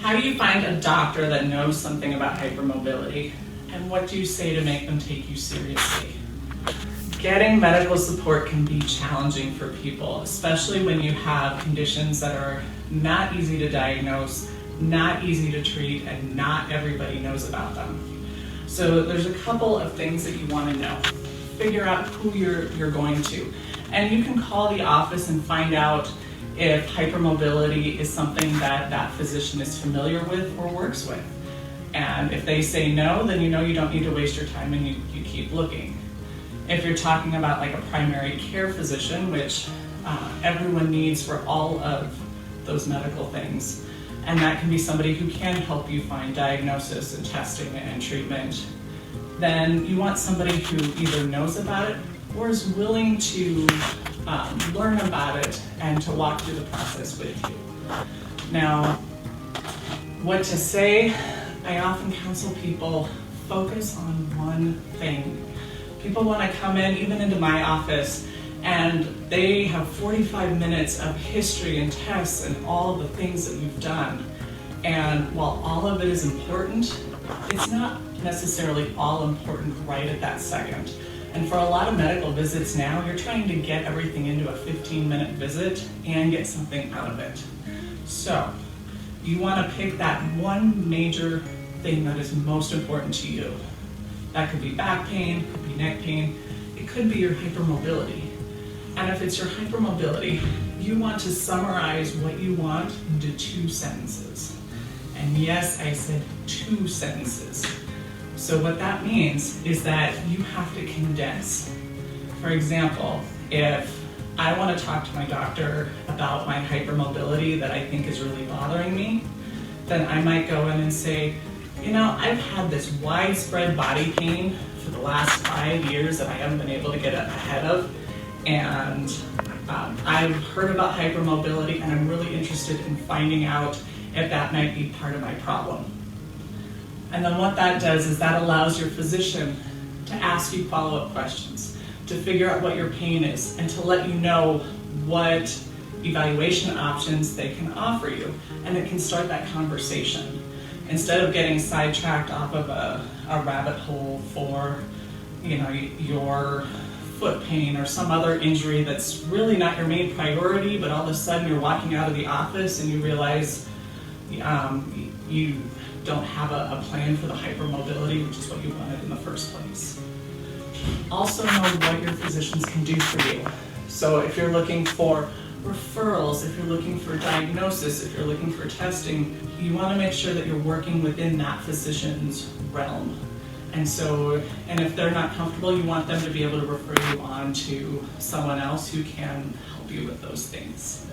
How do you find a doctor that knows something about hypermobility? And what do you say to make them take you seriously? Getting medical support can be challenging for people, especially when you have conditions that are not easy to diagnose, not easy to treat, and not everybody knows about them. So there's a couple of things that you want to know. Figure out who you're going to. And you can call the office and find out if hypermobility is something that that physician is familiar with or works with. And if they say no, then you know you don't need to waste your time and you keep looking. If you're talking about like a primary care physician, which everyone needs for all of those medical things, and that can be somebody who can help you find diagnosis and testing and treatment, then you want somebody who either knows about it or is willing to learn about it and to walk through the process with you. Now, what to say? I often counsel people, focus on one thing. People want to come in, even into my office, and they have 45 minutes of history and tests and all of the things that you've done. And while all of it is important, it's not necessarily all important right at that second. And for a lot of medical visits now, you're trying to get everything into a 15-minute visit and get something out of it. So you want to pick that one major thing that is most important to you. That could be back pain, could be neck pain, it could be your hypermobility. And if it's your hypermobility, you want to summarize what you want into 2 sentences. And yes, I said 2 sentences. So what that means is that you have to condense. For example, if I want to talk to my doctor about my hypermobility that I think is really bothering me, then I might go in and say, you know, I've had this widespread body pain for the last 5 years that I haven't been able to get ahead of, and I've heard about hypermobility and I'm really interested in finding out if that might be part of my problem. And then what that does is that allows your physician to ask you follow-up questions, to figure out what your pain is, and to let you know what evaluation options they can offer you. And it can start that conversation. Instead of getting sidetracked off of a rabbit hole for, you know, your foot pain or some other injury that's really not your main priority, but all of a sudden you're walking out of the office and you realize you don't have a plan for the hypermobility, which is what you wanted in the first place. Also know what your physicians can do for you. So if you're looking for referrals, if you're looking for diagnosis, if you're looking for testing, you want to make sure that you're working within that physician's realm. And if they're not comfortable, you want them to be able to refer you on to someone else who can help you with those things.